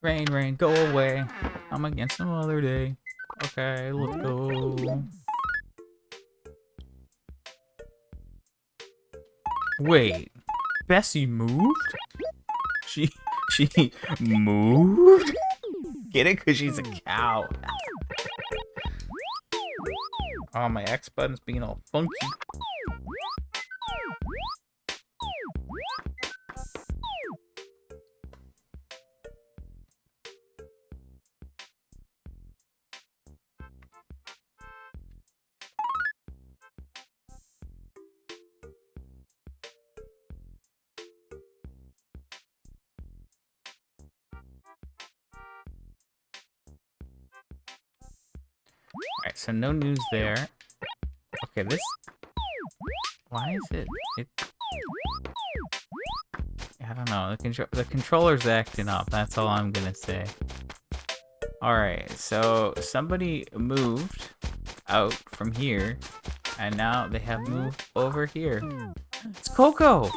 Rain, rain, go away. I'm against some other day. Okay, let's go. Wait, Bessie moved? She moved? Get it? Cause she's a cow. Oh, my X button's being all funky. Alright, so no news there. Okay, this... Why is it... I don't know, the controller's acting up, that's all I'm gonna say. Alright, so somebody moved out from here, and now they have moved over here. It's Coco!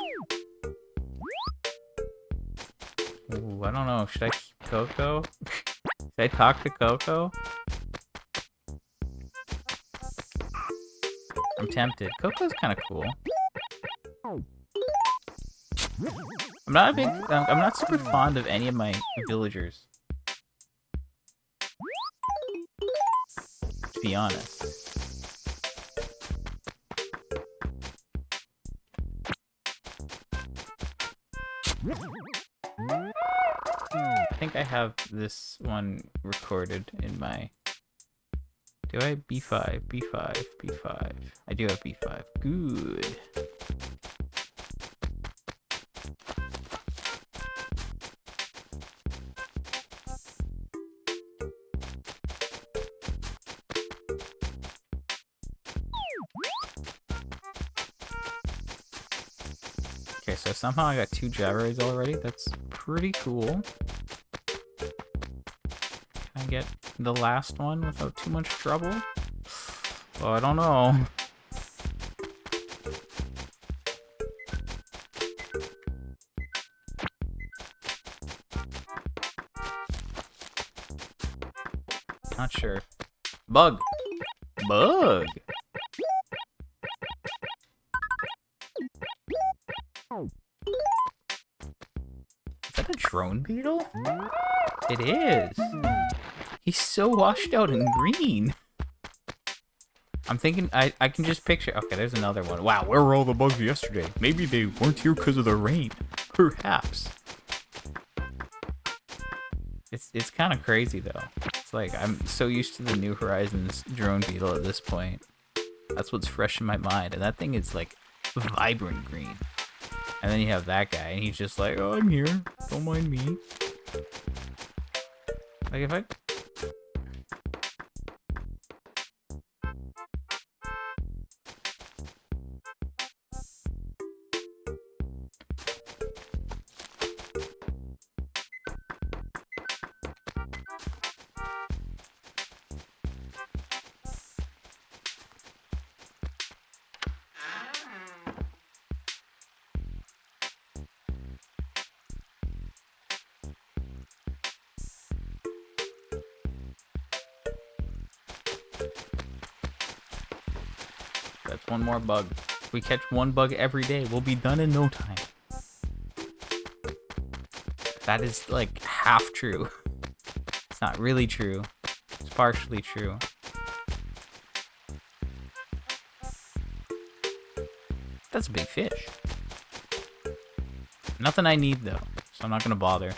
Ooh, I don't know, should I keep Coco? Should I talk to Coco? I'm tempted. Coco's kind of cool. I'm not super fond of any of my villagers. To be honest. I think I have this one recorded in my... Do I? B5, B5, B5. I do have B5. Good. Okay, so somehow I got 2 gyros already. That's pretty cool. Can I get the last one without too much trouble? Oh, I don't know. Not sure. Bug! Bug! Is that a drone beetle? It is! He's so washed out and green. I'm thinking I can just picture... Okay, there's another one. Wow, where were all the bugs yesterday? Maybe they weren't here because of the rain. Perhaps. It's kind of crazy, though. It's like, I'm so used to the New Horizons drone beetle at this point. That's what's fresh in my mind. And that thing is, like, vibrant green. And then you have that guy, and he's just like, oh, I'm here. Don't mind me. Like, if I... That's one more bug. If we catch one bug every day, we'll be done in no time. That is, like, half true. It's not really true. It's partially true. That's a big fish. Nothing I need, though, so I'm not gonna bother.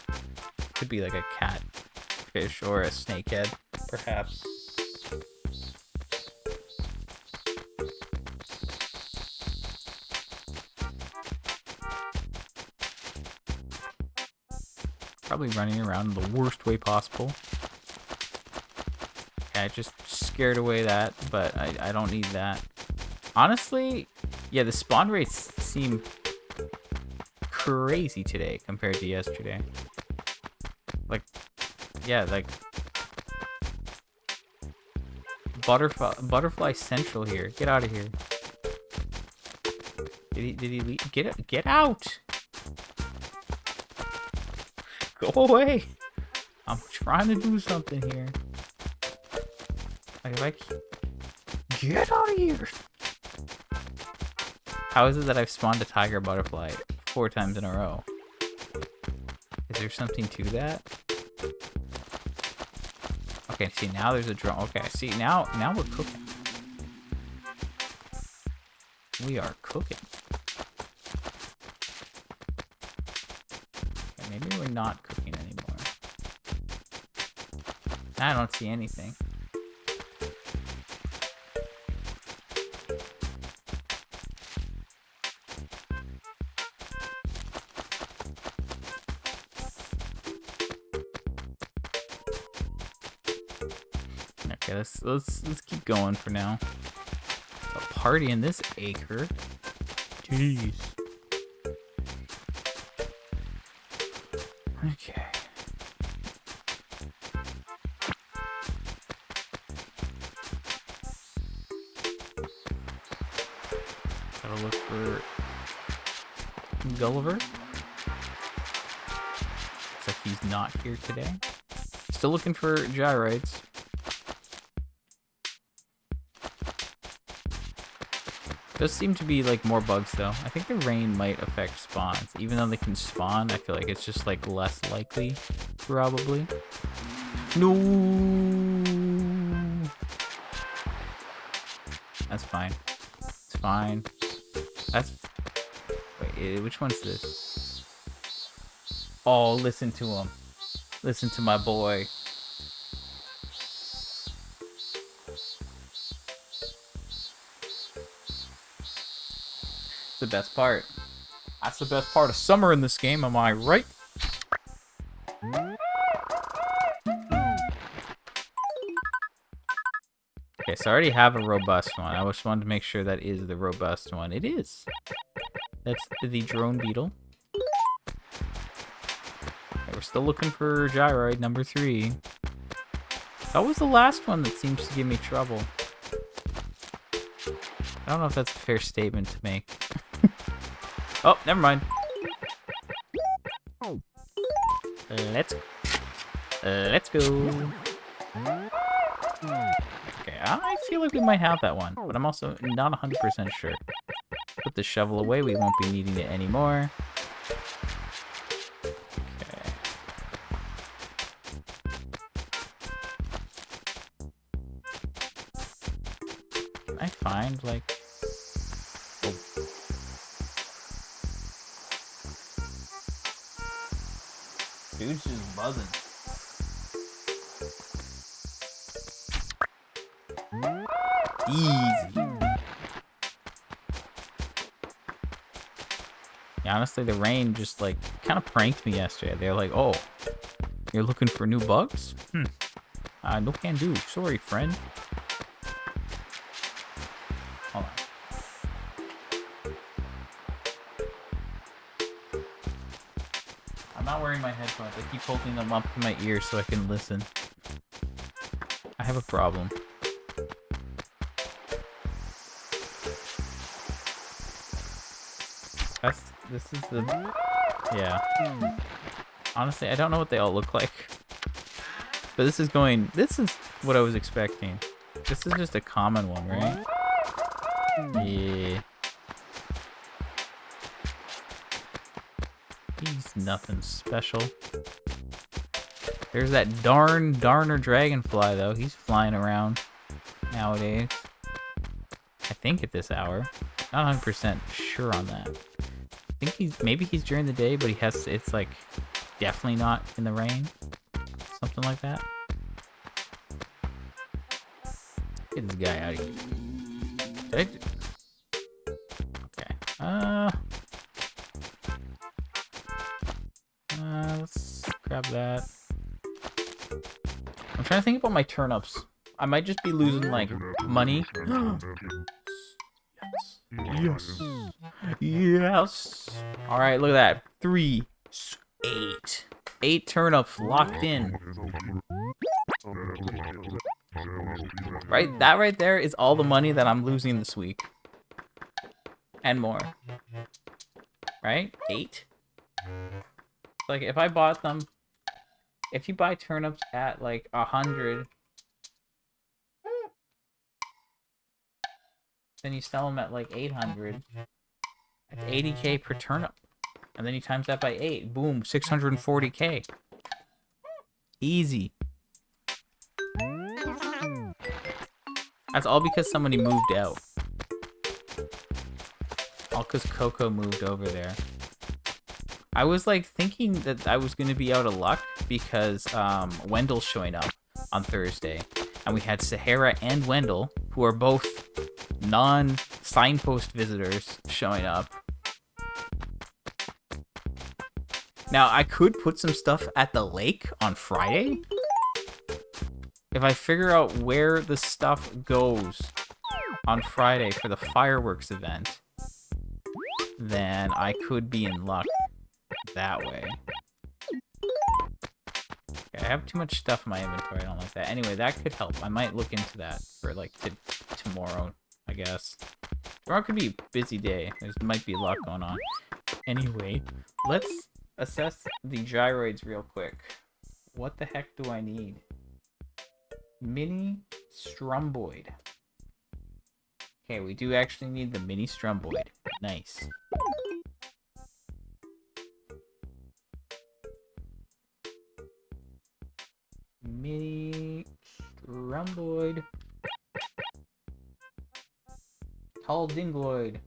Could be like a catfish or a snakehead, perhaps. Probably running around in the worst way possible. Okay, I just scared away that, but I don't need that. Honestly, Yeah, the spawn rates seem crazy today compared to yesterday. Like, yeah, like Butterfly Central here. Get out of here. Did he leave? Get out! Go away! I'm trying to do something here. Like, get out of here! How is it that I've spawned a tiger butterfly 4 times in a row? Is there something to that? Okay, see, now there's a drone. Okay, see, now we're cooking. We are cooking. Okay, maybe we're not cooking anymore. I don't see anything. Okay, let's keep going for now. A party in this acre. Jeez. Okay. Gotta look for Gulliver. Looks like he's not here today. Still looking for gyroids. Does seem to be like more bugs though. I think the rain might affect spawns. Even though they can spawn, I feel like it's just like less likely, probably. No. That's fine. It's fine. That's. Wait, which one's this? Oh, listen to him. Listen to my boy. The best part. That's the best part of summer in this game, am I right? Okay, so I already have a robust one. I just wanted to make sure that is the robust one. It is. That's the drone beetle. Okay, we're still looking for gyroid number 3. That was the last one that seems to give me trouble. I don't know if that's a fair statement to make. Oh, never mind. Let's go. Okay, I feel like we might have that one, but I'm also not 100% sure. Put the shovel away, we won't be needing it anymore. Okay. Can I find, like... Oh. Dude's just buzzing. Easy. Yeah, honestly, the rain just, like, kind of pranked me yesterday. They're like, oh, you're looking for new bugs? No can do. Sorry, friend. Hold on. I'm not wearing my headphones. I keep holding them up to my ears so I can listen. I have a problem. This is the... Yeah. Honestly, I don't know what they all look like. But this is going... This is what I was expecting. This is just a common one, right? Yeah. He's nothing special. There's that darner dragonfly, though. He's flying around nowadays. I think at this hour. Not 100% sure on that. I think maybe he's during the day, but he has, it's like definitely not in the rain. Something like that. Get this guy out of here. Okay. Let's grab that. I'm trying to think about my turnips. I might just be losing like money. Yes. Yes. Yes. All right, look at that. 3, 8. 8 turnips locked in. Right, that right there is all the money that I'm losing this week. And more. Right? 8. Like, if I bought them... If you buy turnips at, like, 100... Then you sell them at, like, 800. That's 80k per turnip. And then you times that by 8. Boom, 640k. Easy. That's all because somebody moved out. All because Coco moved over there. I was like thinking that I was going to be out of luck because Wendell's showing up on Thursday. And we had Sahara and Wendell, who are both non-signpost visitors, showing up. Now, I could put some stuff at the lake on Friday. If I figure out where the stuff goes on Friday for the fireworks event, then I could be in luck that way. Okay, I have too much stuff in my inventory. I don't like that. Anyway, that could help. I might look into that for like tomorrow, I guess. Tomorrow could be a busy day. There might be a lot going on. Anyway, let's assess the gyroids real quick. What the heck do I need? Mini stromboid. Okay, we do actually need the mini stromboid. Nice. Mini stromboid. Tall dingloid.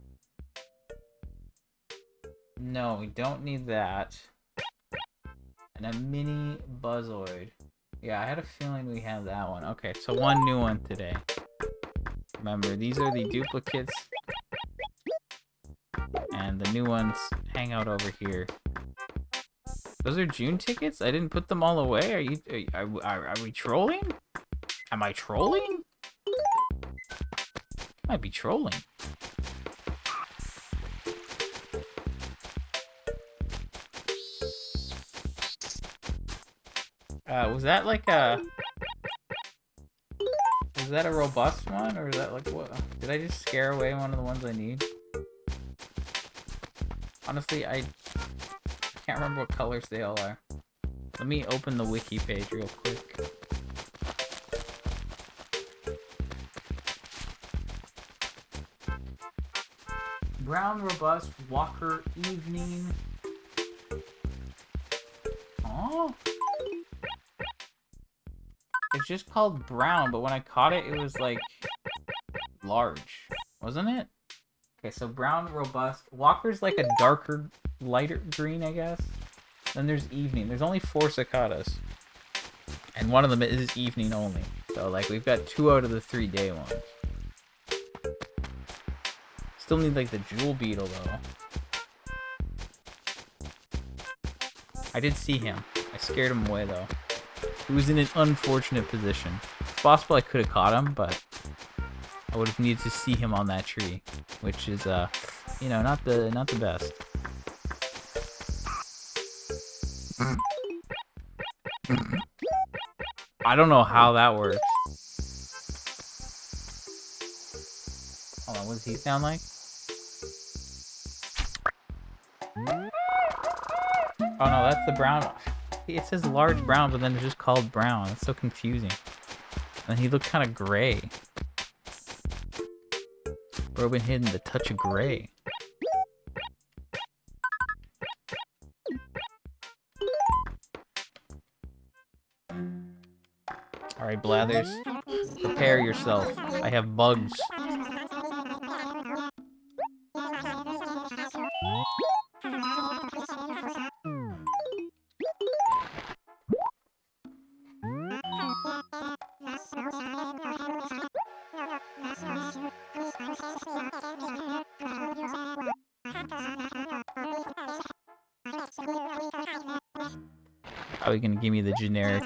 No, we don't need that. And a mini buzzoid. Yeah, I had a feeling we had that one. Okay, so one new one today. Remember, these are the duplicates. And the new ones hang out over here. Those are June tickets? I didn't put them all away? Are we trolling? Am I trolling? Might be trolling. Was that like a... Was that a robust one? Or is that like what? Did I just scare away one of the ones I need? Honestly, I can't remember what colors they all are. Let me open the wiki page real quick. Brown robust Walker evening. Oh. It's just called brown, but when I caught it, it was like large, wasn't it? Okay, so brown robust. Walker's like a darker, lighter green, I guess. Then there's evening. There's only 4 cicadas, and one of them is evening only. So like we've got 2 out of the 3 day ones. Still need like the jewel beetle though. I did see him. I scared him away though. He was in an unfortunate position. It's possible I could have caught him, but I would have needed to see him on that tree, which is you know, not the best. I don't know how that works. Hold on, what does he sound like? Oh no, that's the brown. It says large brown, but then it's just called brown. It's so confusing. And he looked kind of gray. Robin hidden the touch of gray. Alright, Blathers. Prepare yourself. I have bugs. Are you gonna give me the generic?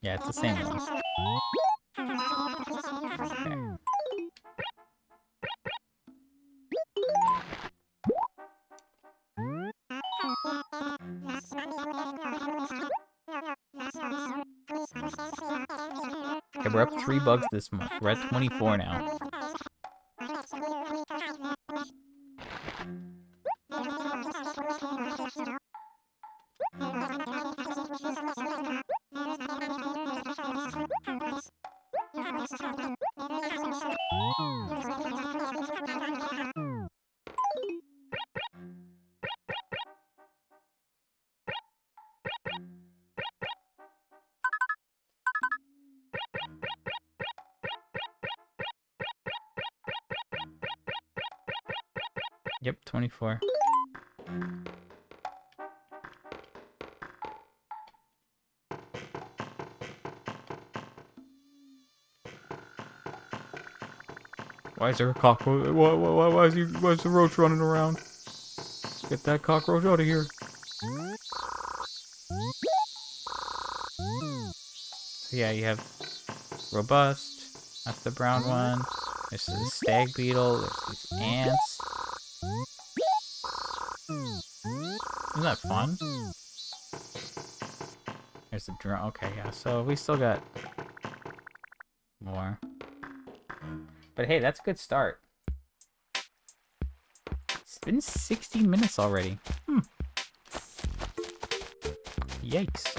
Yeah, it's the same one. Okay. Okay, we're up 3 bugs this month. We're at 24 now. Yep, 24. Why is there a cockroach? Why is the roach running around? Get that cockroach out of here. So yeah, you have robust. That's the brown one. There's the stag beetle. There's these ants. Isn't that fun? There's the drone. Okay, yeah. So we still got more. But hey, that's a good start. It's been 60 minutes already. Yikes.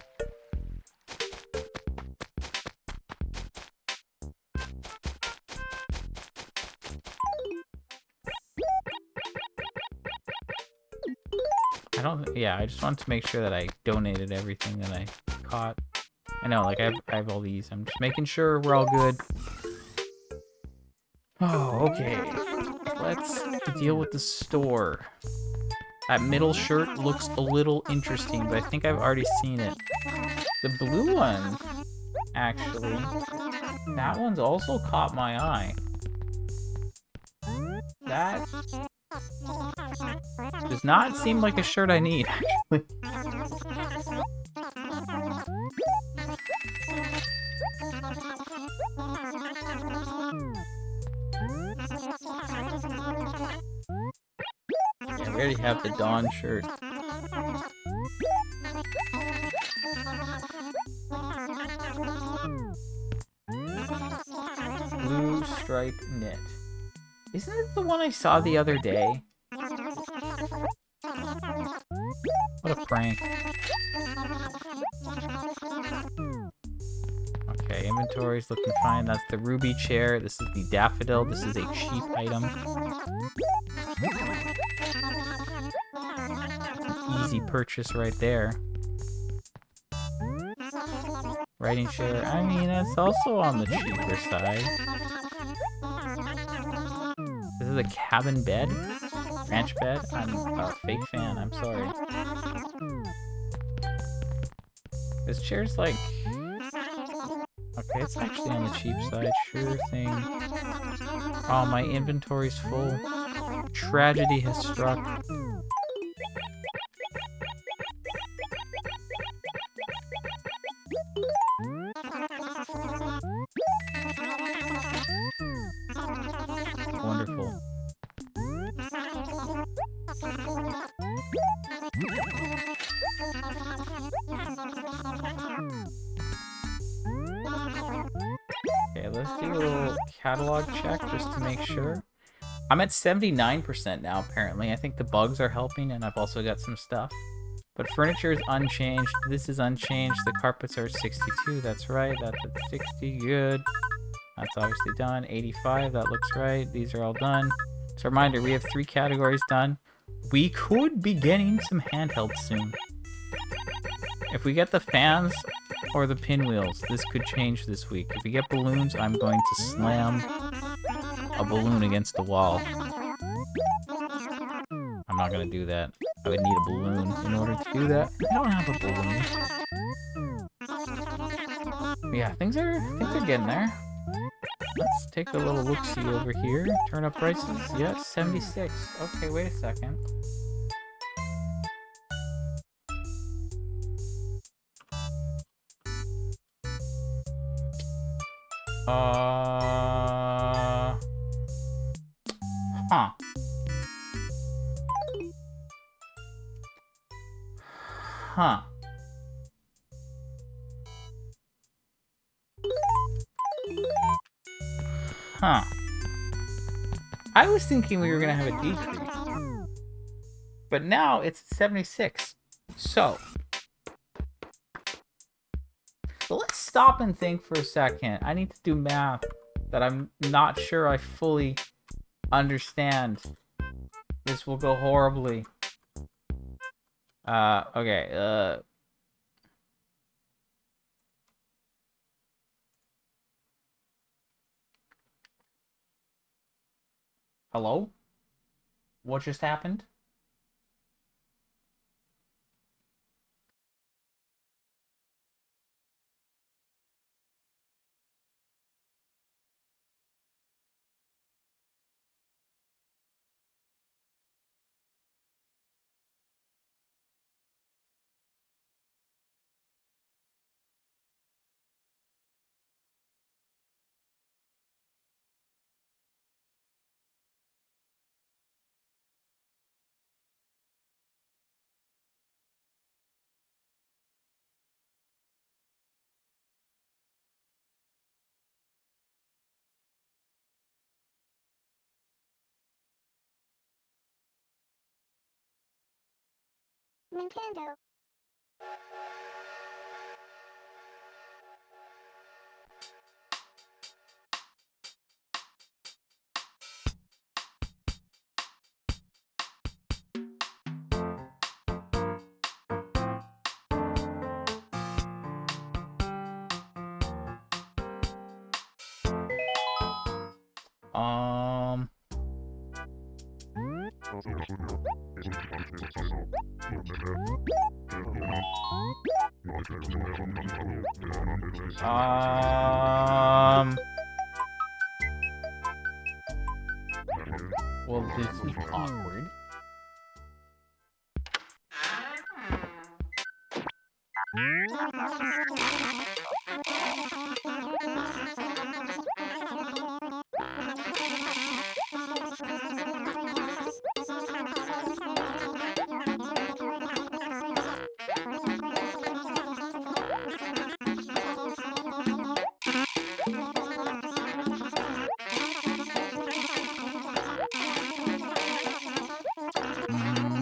I just wanted to make sure that I donated everything that I caught. I know, like, I have all these. I'm just making sure we're all good. Oh, okay. Let's deal with the store. That middle shirt looks a little interesting, but I think I've already seen it. The blue one, actually, that one's also caught my eye. That does not seem like a shirt I need, actually. Yeah, we already have the Dawn shirt. Blue stripe knit. Isn't it the one I saw the other day? What a prank. Okay, inventory's looking fine. That's the ruby chair. This is the daffodil. This is a cheap item. Easy purchase right there. Writing chair. I mean, it's also on the cheaper side. This is a cabin bed? Ranch bed? I'm a fake fan. I'm sorry. This chair's like... Okay, it's actually on the cheap side. Sure thing. Oh, my inventory's full. Tragedy has struck. Wonderful. Okay, let's do a little catalog check just to make sure. I'm at 79% now, apparently. I think the bugs are helping, and I've also got some stuff. But furniture is unchanged. This is unchanged. The carpets are 62. That's right. That's at 60. Good. That's obviously done. 85. That looks right. These are all done. So reminder, we have 3 categories done. We could be getting some handhelds soon. If we get the fans or the pinwheels, this could change this week. If we get balloons, I'm going to slam a balloon against the wall. I'm not going to do that. I would need a balloon in order to do that. I don't have a balloon. But yeah, things are getting there. Let's take a little look-see over here. Turn up prices. Yeah, 76. Okay, wait a second. Huh. Huh. Huh. I was thinking we were gonna have a decrease. But now it's 76. So let's stop and think for a second. I need to do math that I'm not sure I fully understand. This will go horribly. Okay. Hello? What just happened? Nintendo. Um. Well, this is awkward.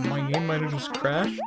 My game might have just crashed.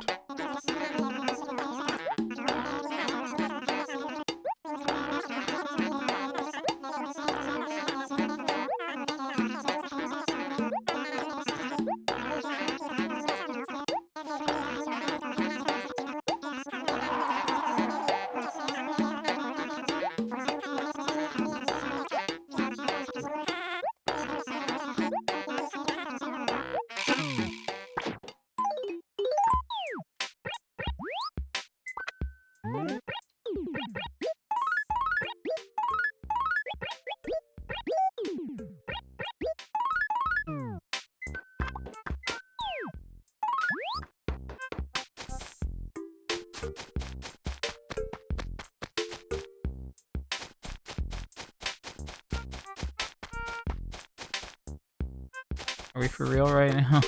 Are we for real right now?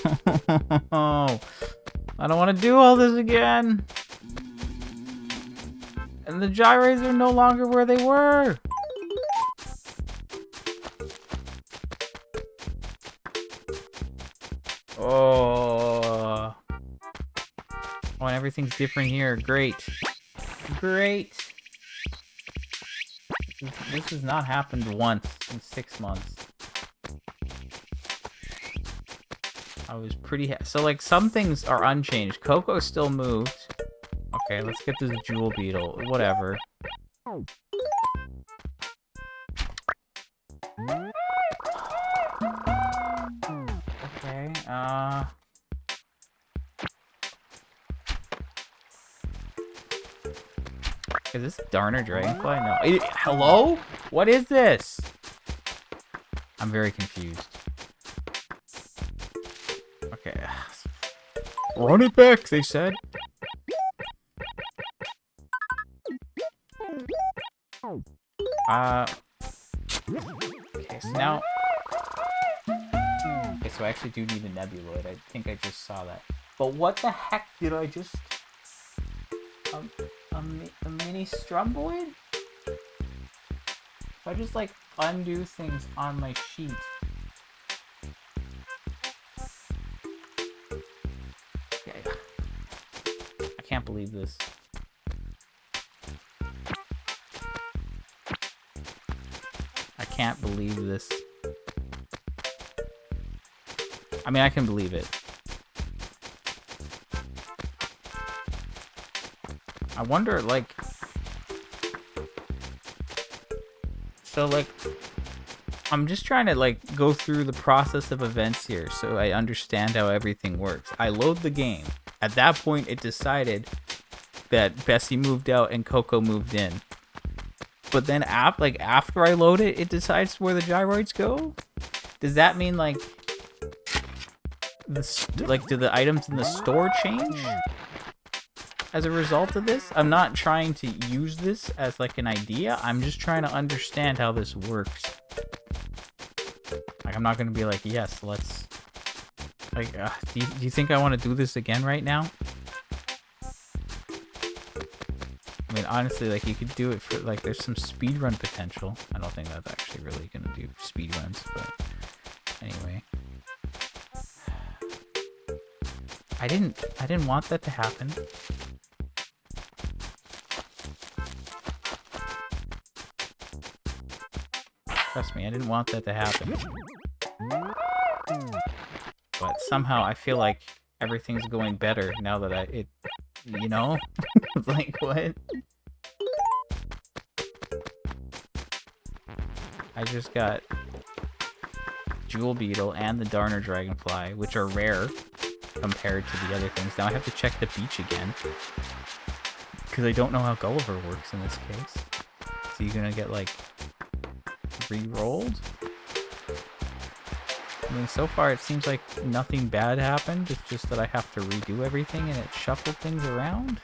I don't want to do all this again. And the gyros are no longer where they were. Oh, and everything's different here. Great. Great. This has not happened once in 6 months. I was pretty so like some things are unchanged. Coco still moved. Okay, let's get this jewel beetle. Whatever. Okay. Is this Darner Dragonfly? No. Hello? What is this? I'm very confused. Okay. Run it back, they said. Okay, so now... Okay, so I actually do need a nebuloid. I think I just saw that. But what the heck did I just... A mini stromboid? If I just, like, undo things on my sheet... Okay. I can't believe this. I can't believe this. I mean, I can believe it. I wonder, like... So, like... I'm just trying to, like, go through the process of events here so I understand how everything works. I load the game. At that point, it decided that Bessie moved out and Coco moved in. But then, after I load it, it decides where the gyroids go? Does that mean, like... do the items in the store change as a result of this? I'm not trying to use this as like an idea. I'm just trying to understand how this works. Like, I'm not gonna be like, yes, let's... Like, do you think I want to do this again right now? I mean, honestly, like, you could do it for, like, there's some speedrun potential. I don't think that's actually really gonna do speedruns, but anyway. I didn't want that to happen. Trust me, I didn't want that to happen. But somehow I feel like everything's going better now that you know? Like, what? I just got Jewel Beetle and the Darner Dragonfly, which are rare compared to the other things. Now I have to check the beach again, because I don't know how Gulliver works in this case. So you're gonna get, like, re-rolled? I mean, so far it seems like nothing bad happened. It's just that I have to redo everything and it shuffled things around.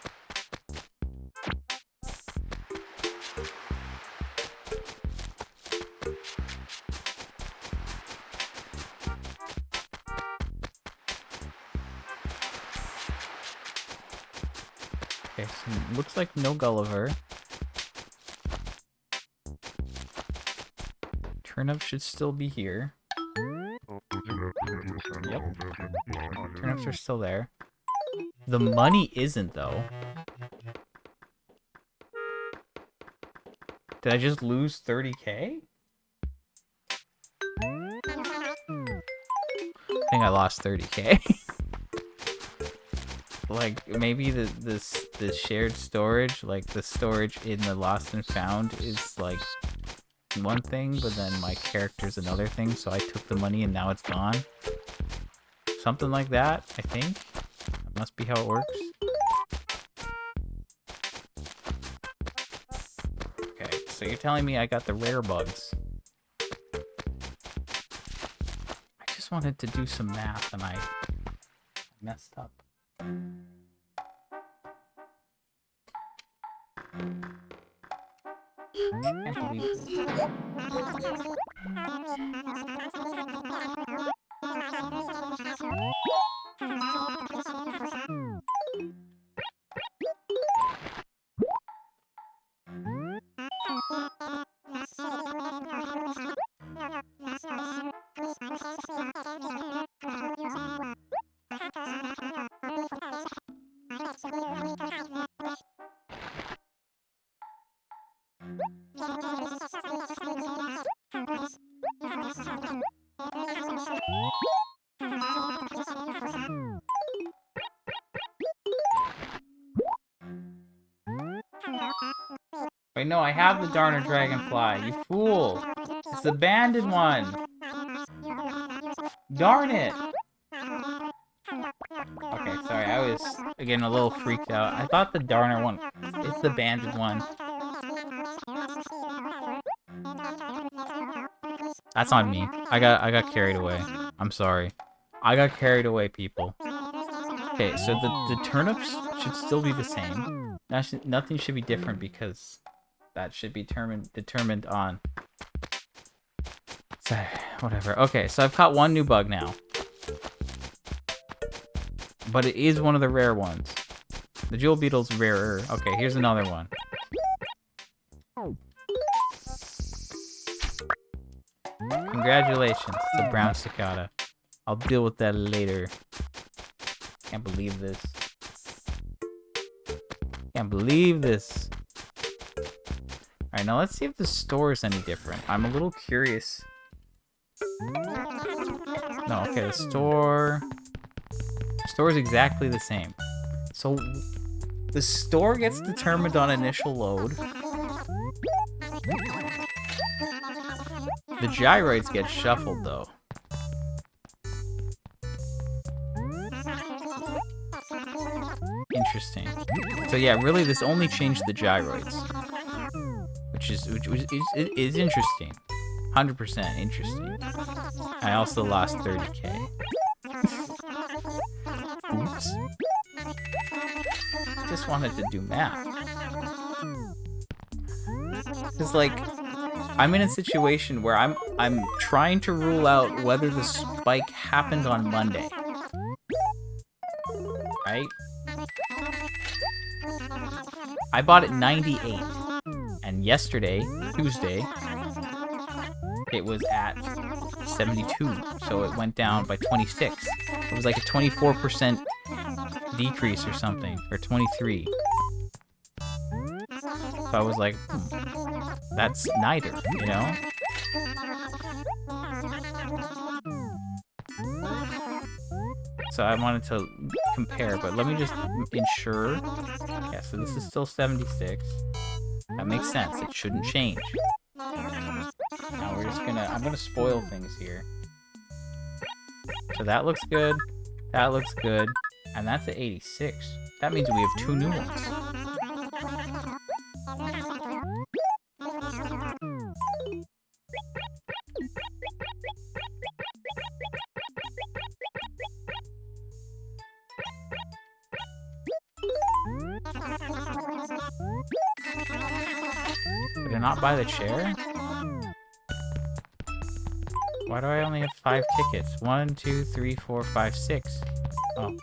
Okay, so looks like no Gulliver. Turnip should still be here. Yep. Turnips are still there. The money isn't, though. Did I just lose 30k? I think I lost 30k. Like, maybe the shared storage, like the storage in the lost and found is like one thing, but then my character's another thing, so I took the money and now it's gone. Something like that, I think. That must be how it works. Okay, so you're telling me I got the rare bugs. I just wanted to do some math and I messed up. I can't believe this. Wait, no, I have the Darner Dragonfly, you fool! It's the banded one! Darn it! Okay, sorry, I was, again, a little freaked out. I thought the Darner one, it's the banded one. That's on me. I got carried away. I'm sorry. I got carried away, people. Okay, so the turnips should still be the same. Nothing should be different because that should be determined on So, whatever. Okay, so I've caught one new bug now. But it is one of the rare ones. The jewel beetle's rarer. Okay, here's another one. Congratulations, it's a brown cicada. I'll deal with that later. Can't believe this. Can't believe this. Alright, now let's see if the store is any different. I'm a little curious. No, okay, the store... The store is exactly the same. So, the store gets determined on initial load. The gyroids get shuffled, though. Interesting. So yeah, really, this only changed the gyroids, which is interesting. 100% interesting. I also lost 30k. Oops. Just wanted to do math. It's like I'm in a situation where I'm trying to rule out whether the spike happened on Monday. Right? I bought it 98, and yesterday, Tuesday, it was at 72, so it went down by 26. It was like a 24% decrease or something, or 23. So I was like, that's neither, you know? So I wanted to compare, but let me just ensure. Yeah, so this is still 76. That makes sense. It shouldn't change. Now we're just I'm gonna spoil things here. So that looks good. That looks good. And that's at 86. That means we have 2 new ones. Did I not buy the chair? Why do I only have 5 tickets? 1, 2, 3, 4, 5, 6. Oh.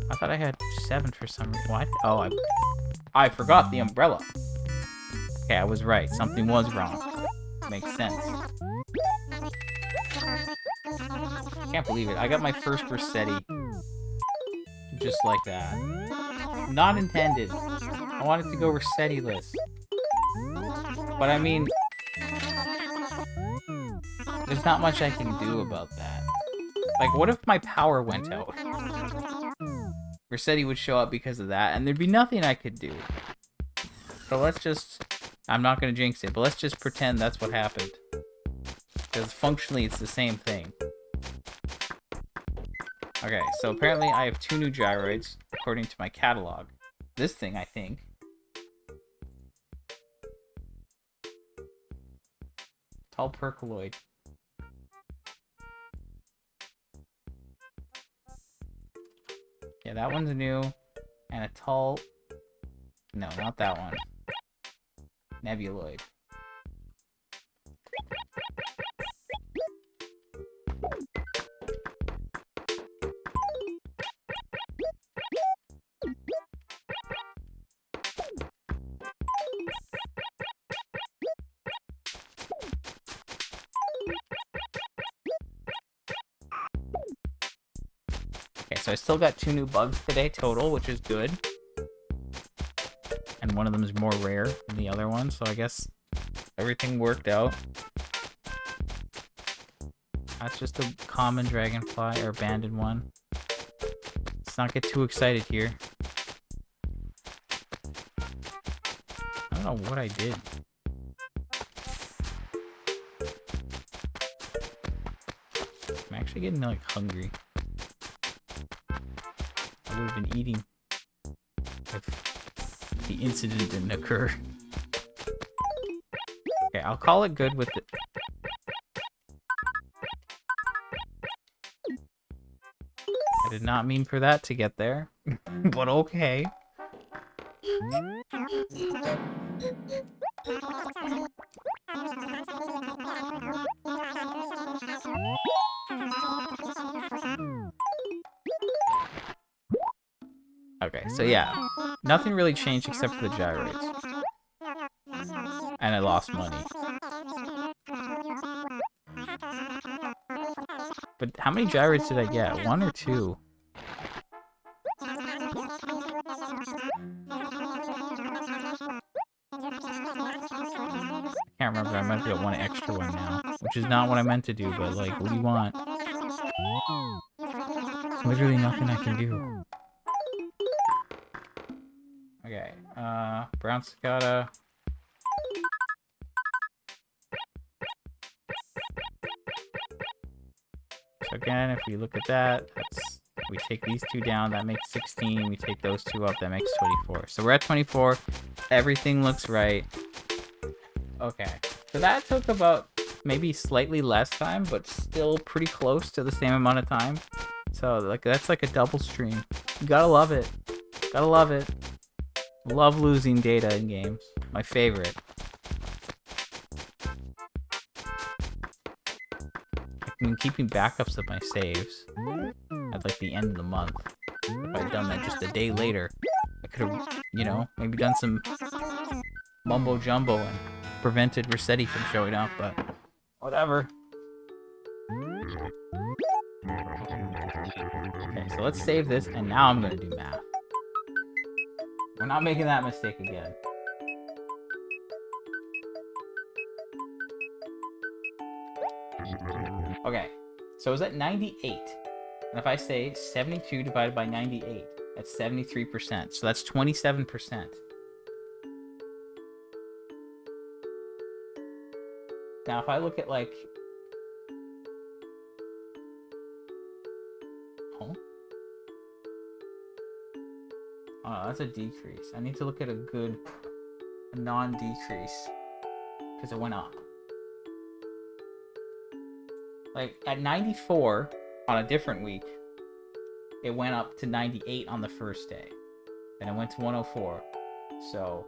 I thought I had 7 for some reason. What? Oh, I forgot the umbrella. Okay, I was right. Something was wrong. Makes sense. Can't believe it. I got my first Rossetti. Just like that. Not intended. I wanted to go Rossetti-less. But I mean, there's not much I can do about that. Like, what if my power went out? Rossetti would show up because of that, and there'd be nothing I could do. So let's just... I'm not going to jinx it, but let's just pretend that's what happened. Because functionally, it's the same thing. Okay, so apparently I have 2 new gyroids, according to my catalog. This thing, I think. Tall percoloid. Yeah, that one's new. And a tall... No, not that one. Nebuloid. Okay, so I still got 2 new bugs today total, which is good. And one of them is more rare than the other one, so I guess everything worked out. That's just a common dragonfly, or abandoned one. Let's not get too excited here. I don't know what I did. I'm actually getting, like, hungry. I would have been eating if the incident didn't occur. Okay, I'll call it good with the... I did not mean for that to get there, but okay. So yeah, nothing really changed except for the gyrates. And I lost money. But how many gyrates did I get? 1 or 2? I can't remember. I might have got 1 extra one now. Which is not what I meant to do, but like, what do you want? Literally nothing I can do. Okay, brown cicada. So again, if we look at that, we take these 2 down, that makes 16. We take those 2 up, that makes 24. So we're at 24. Everything looks right. Okay, so that took about maybe slightly less time, but still pretty close to the same amount of time. So like that's like a double stream. You gotta love it. Gotta love it. Love losing data in games. My favorite. I've been keeping backups of my saves at like the end of the month. If I'd done that just a day later, I could have, you know, maybe done some mumbo jumbo and prevented Rossetti from showing up, but whatever. Okay, so let's save this, and now I'm gonna do math. We're not making that mistake again. Okay, so it's at 98. And if I say 72 divided by 98, that's 73%. So that's 27%. Now, if I look at like... Oh, that's a decrease. I need to look at a non-decrease. Because it went up. Like, at 94 on a different week, it went up to 98 on the first day. Then it went to 104. So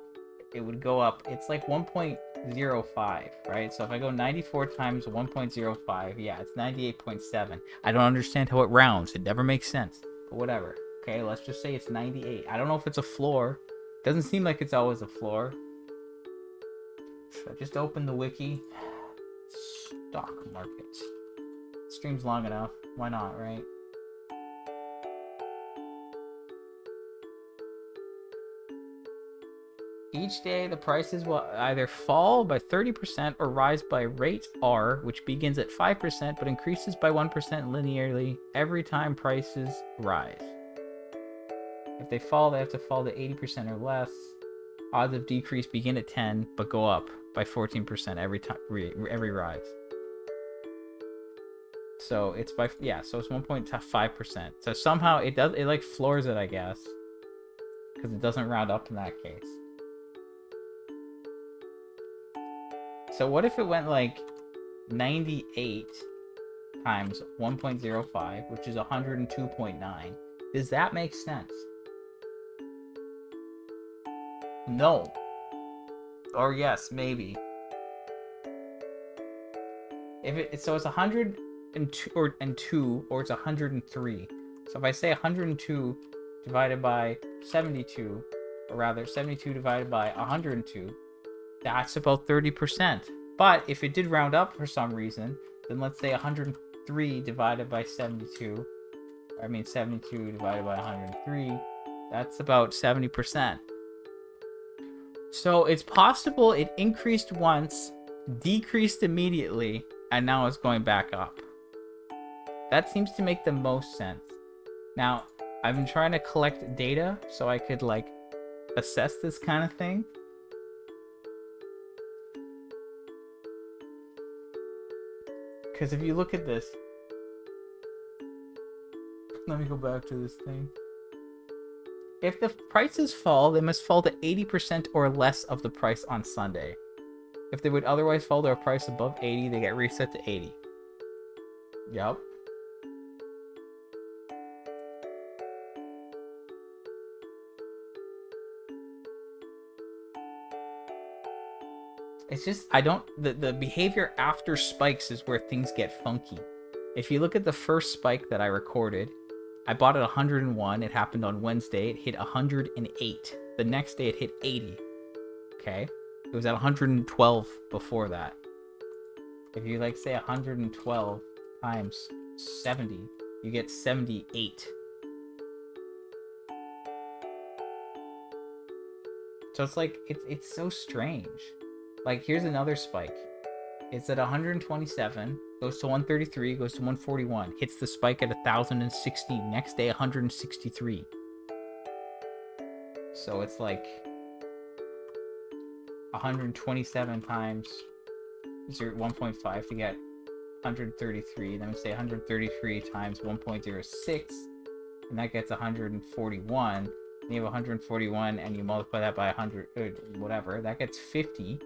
it would go up. It's like 1.05, right? So if I go 94 times 1.05, yeah, it's 98.7. I don't understand how it rounds. It never makes sense. But whatever. Okay, let's just say it's 98. I don't know if it's a floor. Doesn't seem like it's always a floor. So I just opened the wiki. Stock markets. Stream's long enough. Why not, right? Each day, the prices will either fall by 30% or rise by rate R, which begins at 5% but increases by 1% linearly every time prices rise. If they fall, they have to fall to 80% or less. Odds of decrease begin at 10 but go up by 14% every time, every rise. So it's by, yeah, so it's 1.5%. So somehow it like floors it, I guess, because it doesn't round up in that case. So what if it went like 98 times 1.05, which is 102.9? Does that make sense? No. Or yes, maybe. If so it's 102 or it's 103. So if I say 102 divided by 72, or rather 72 divided by 102, that's about 30%. But if it did round up for some reason, then let's say 103 divided by 72, I mean 72 divided by 103, that's about 70%. So it's possible it increased once, decreased immediately, and now it's going back up. That seems to make the most sense. Now, I've been trying to collect data so I could like assess this kind of thing. Because if you look at this, let me go back to this thing. If the prices fall, they must fall to 80% or less of the price on Sunday. If they would otherwise fall to a price above 80, they get reset to 80. Yup. It's just, the behavior after spikes is where things get funky. If you look at the first spike that I recorded, I bought it 101. It happened on Wednesday. It hit 108. The next day it hit 80. Okay? It was at 112 before that. If you like say 112 times 70, you get 78. So it's like it's so strange. Like here's another spike. It's at 127, goes to 133, goes to 141, hits the spike at 1,016. Next day 163. So it's like 127 times 1.5 to get 133. Then we say 133 times 1.06, and that gets 141. And you have 141, and you multiply that by 100, whatever. That gets 50,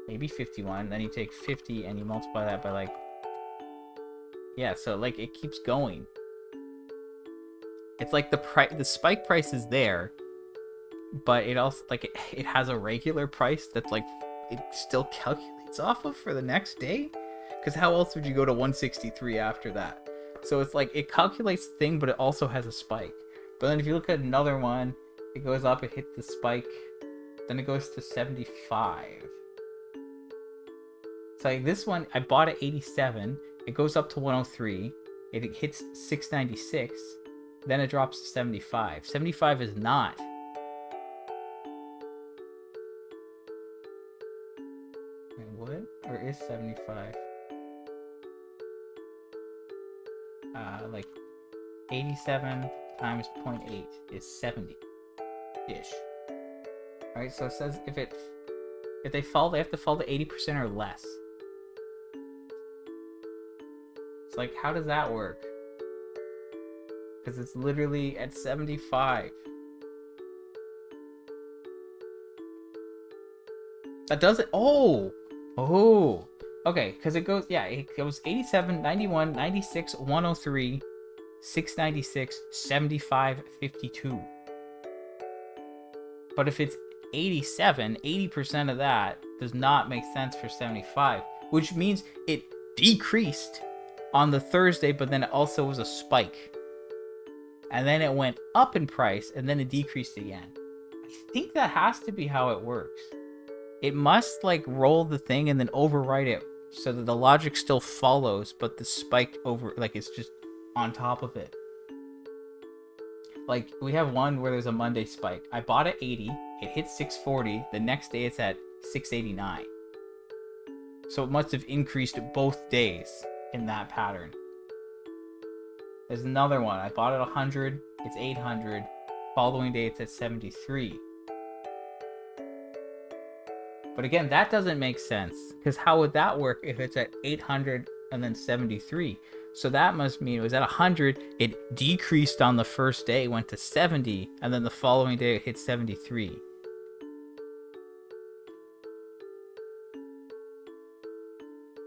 maybe 51. Then you take 50 and you multiply that by like, yeah. So like it keeps going. It's like the spike price is there, but it also like it has a regular price that's like it still calculates off of for the next day, because how else would you go to 163 after that? So it's like it calculates the thing, but it also has a spike. But then if you look at another one, it goes up, it hits the spike, then it goes to 75. So like this one, I bought at 87, it goes up to 103, it hits 696, then it drops to 75. 75 is not. Wait, what? Or is 75? Like 87 times 0.8 is 70-ish. Alright, so it says if they fall, they have to fall to 80% or less. It's like, how does that work? Because it's literally at 75. That doesn't. Oh! Okay, because it goes, yeah, it goes 87, 91, 96, 103, 696, 75, 52. But if it's 87, 80% of that does not make sense for 75, which means it decreased on the Thursday, but then it also was a spike. And then it went up in price, and then it decreased again. I think that has to be how it works. It must like roll the thing and then overwrite it so that the logic still follows, but the spike over, like it's just on top of it. Like we have one where there's a Monday spike. I bought at 80, it hit 640, the next day it's at 689. So it must have increased both days in that pattern. There's another one. I bought at 100, it's 800, following day it's at 73. But again, that doesn't make sense, because how would that work if it's at 800 and then 73? So that must mean it was at 100, it decreased on the first day, went to 70, and then the following day it hit 73.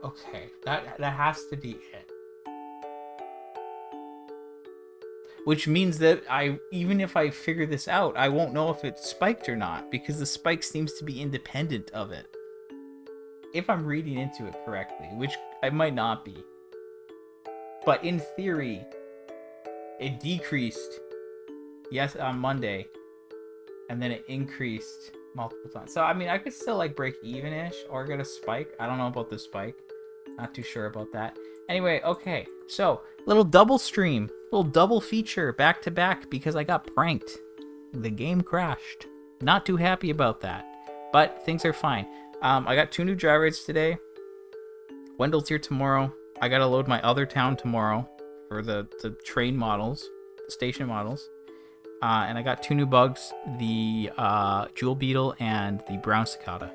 Okay, that has to be it. Which means that even if I figure this out, I won't know if it's spiked or not, because the spike seems to be independent of it. If I'm reading into it correctly, which I might not be. But in theory, it decreased, yes, on Monday, and then it increased multiple times. So, I mean, I could still like break even-ish or get a spike. I don't know about the spike. Not too sure about that. Anyway, okay, so little double stream, little double feature back to back because I got pranked. The game crashed. Not too happy about that, but things are fine. I got 2 new dry rides today. Wendell's here tomorrow. I gotta load my other town tomorrow for the train models, the station models. And I got 2 new bugs, the jewel beetle and the brown cicada.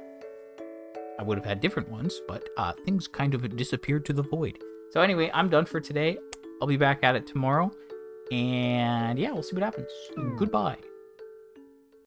I would have had different ones, but things kind of disappeared to the void. So anyway, I'm done for today. I'll be back at it tomorrow. And yeah, we'll see what happens. Goodbye.